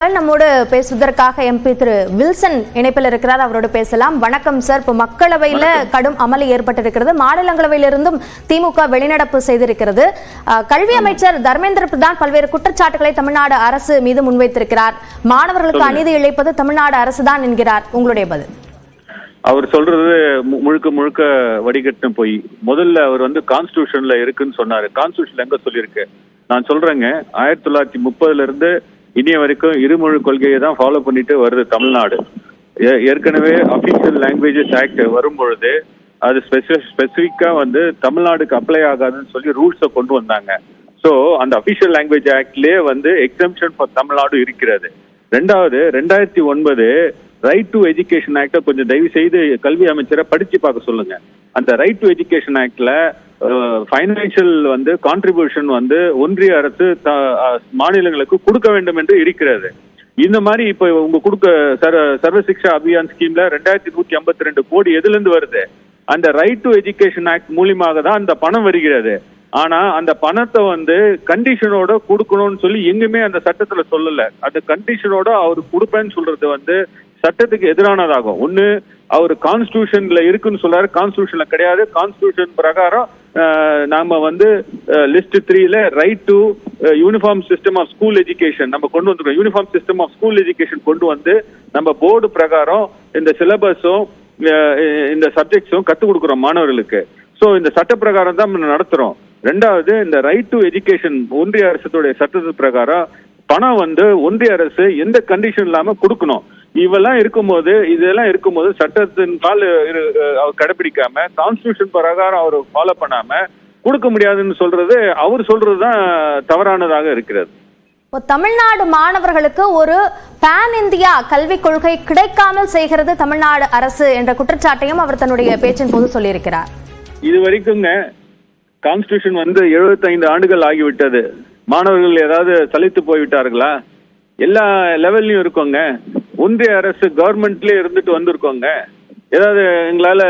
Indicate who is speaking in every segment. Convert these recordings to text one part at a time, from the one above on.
Speaker 1: நம்மோடு பேசுவதற்காக எம்பி திரு வில்சன் இணைப்பில் இருக்கிறார். அவரோடு பேசலாம். வணக்கம் சார். இப்போ மக்களவையில கடும் அமளி ஏற்பட்டிருக்கிறது. மாநிலங்களவையிலிருந்தும் திமுக வெளிநடப்பு செய்திருக்கிறது. கல்வி அமைச்சர் தர்மேந்திர பிரதான் பல்வேறு குற்றச்சாட்டுகளை தமிழ்நாடு அரசு மீது முன்வைத்திருக்கிறார். மாணவர்களுக்கு அநீதி இழைப்பது தமிழ்நாடு அரசுதான் என்கிறார். உங்களுடைய பதில்?
Speaker 2: அவர் சொல்றது முழுக்க முழுக்க வடிகட்டின போய். முதல்ல அவர் கான்ஸ்டிடியூஷன்ல இருக்குன்னு சொன்னாரு. கான்ஸ்டிடியூஷன்ல எங்க சொல்லியிருக்கு? நான் சொல்றேங்க, 1930 இருந்து இனிய வரைக்கும் இருமொழி கொள்கையை தான் ஃபாலோ பண்ணிட்டு வருது தமிழ்நாடு. ஏற்கனவே அபிஷியல் லாங்குவேஜஸ் ஆக்ட் வரும் பொழுது அது ஸ்பெசிஃபிக்கா தமிழ்நாடுக்கு அப்ளை ஆகாதுன்னு சொல்லி ரூல்ஸை கொண்டு வந்தாங்க. ஸோ அந்த அபிஷியல் லாங்குவேஜ் ஆக்ட்லயே எக்ஸம்ஷன் ஃபார் தமிழ்நாடு இருக்கிறது. ரெண்டாவது, 2009 ரைட் டு எஜுகேஷன் ஆக்டை கொஞ்சம் தயவு செய்து கல்வி அமைச்சரை படிச்சு பார்க்க சொல்லுங்க. அந்த ரைட் டு எஜுகேஷன் ஆக்ட்ல ஃபைனான்சியல் கான்ட்ரிபியூஷன் ஒன்றிய அரசு மாநிலங்களுக்கு கொடுக்க வேண்டும் என்று இருக்கிறது. இந்த மாதிரி இப்ப உங்க கொடுக்க சர்வ சிக்ஷா அபியான் ஸ்கீம்ல 2152 கோடி எதுல இருந்து வருது? அந்த ரைட் டு எஜுகேஷன் ஆக்ட் மூலியமாக தான் அந்த பணம் வருகிறது. ஆனா அந்த பணத்தை கண்டிஷனோட கொடுக்கணும்னு சொல்லி எங்குமே அந்த சட்டத்துல சொல்லல. அந்த கண்டிஷனோட அவரு கொடுப்பேன்னு சொல்றது சட்டத்துக்கு எதிரானதாகும். ஒண்ணு, அவர் கான்ஸ்டிடியூஷன்ல இருக்குன்னு சொல்றாரு, கான்ஸ்டிடியூஷன்ல கிடையாது. கான்ஸ்டிடியூஷன் பிரகாரம் நாம லிஸ்ட் 3ல right to uniform system of school education நம்ம கொண்டு வந்துருக்கோம். Uniform system of school education கொண்டு நம்ம போர்டு பிரகாரம் இந்த சிலபஸும் இந்த சப்ஜெக்ட்ஸும் கத்துக் கொடுக்குறோம் மாணவர்களுக்கு. ஸோ இந்த சட்ட பிரகாரம் தான் நடத்துறோம். ரெண்டாவது, இந்த ரைட் டு எஜுகேஷன் ஒன்றிய அரசுடைய சட்டத்து பிரகாரம் பணம் ஒன்றிய அரசு எந்த கண்டிஷன் இல்லாம கொடுக்கணும். இதெல்லாம் இருக்கும்போது சட்டத்தின் கால் அவர் கடைபிடிக்காம கான்ஸ்டிடியூஷன் பிரகாரம் அவர் ஃபாலோ பண்ணாம கொடுக்க முடியாதுன்னு சொல்றது அவர் சொல்றதுதான் தவறானதாக இருக்கிறது.
Speaker 1: தமிழ்நாடு மாணவர்களுக்கு ஒரு பேன் இந்தியா கல்விக் கொள்கை கிடைக்காமல் செய்கிறது தமிழ்நாடு அரசு என்ற குற்றச்சாட்டையும் அவர் தன்னுடைய பேச்சின் போது சொல்லியிருக்கிறார்.
Speaker 2: இது வரைக்குங்க கான்ஸ்டிடியூஷன் 75 ஆண்டுகள் ஆகிவிட்டது. மாணவர்கள் ஏதாவது சலித்து போய்விட்டார்களா? எல்லா லெவல்லையும் இருக்கோங்க. ஒன்றிய அரசு கவர்மெண்ட்லயே இருந்துட்டு வந்திருக்கோங்க. ஏதாவது எங்களால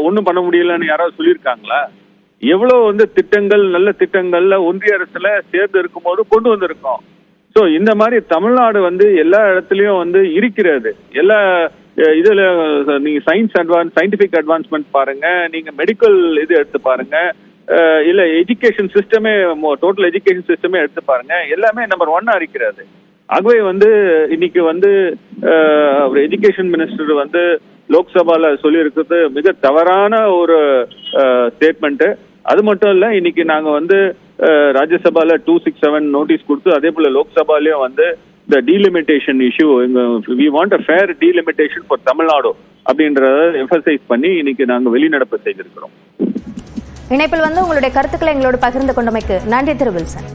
Speaker 2: ஒன்றும் பண்ண முடியலன்னு யாராவது சொல்லியிருக்காங்களா? எவ்வளவு திட்டங்கள், நல்ல திட்டங்கள்ல ஒன்றிய அரசுல சேர்ந்து இருக்கும் போது கொண்டு வந்திருக்கோம். ஸோ இந்த மாதிரி தமிழ்நாடு எல்லா இடத்துலயும் இருக்கிறது. எல்லா இதுல நீங்க சயின்டிபிக் அட்வான்ஸ்மெண்ட் பாருங்க, நீங்க மெடிக்கல் இது எடுத்து பாருங்க, இல்ல எஜுகேஷன் சிஸ்டமே, டோட்டல் எஜுகேஷன் சிஸ்டமே எடுத்து பாருங்க, எல்லாமே நம்பர் 1 இருக்கிறது. ஆகவே இன்னைக்கு எஜுகேஷன் மினிஸ்டர் லோக்சபால சொல்லி இருக்கிறது மிக தவறான ஒரு ஸ்டேட்மெண்ட். அது மட்டும் இல்ல, இன்னைக்கு நாங்க ராஜ்யசபால 267 நோட்டீஸ் கொடுத்து, அதே போல லோக்சபாலயும் the delimitation issue, we want a fair delimitation for Tamil Nadu அப்படின்றத எம்பசைஸ் பண்ணி இன்னைக்கு நாங்க வெளிநடப்பு செய்திருக்கிறோம்.
Speaker 1: இணைப்பில் உங்களுடைய கருத்துக்களை எங்களோடு பகிர்ந்து கொண்டமைக்கு நன்றி திரு வில்சன்.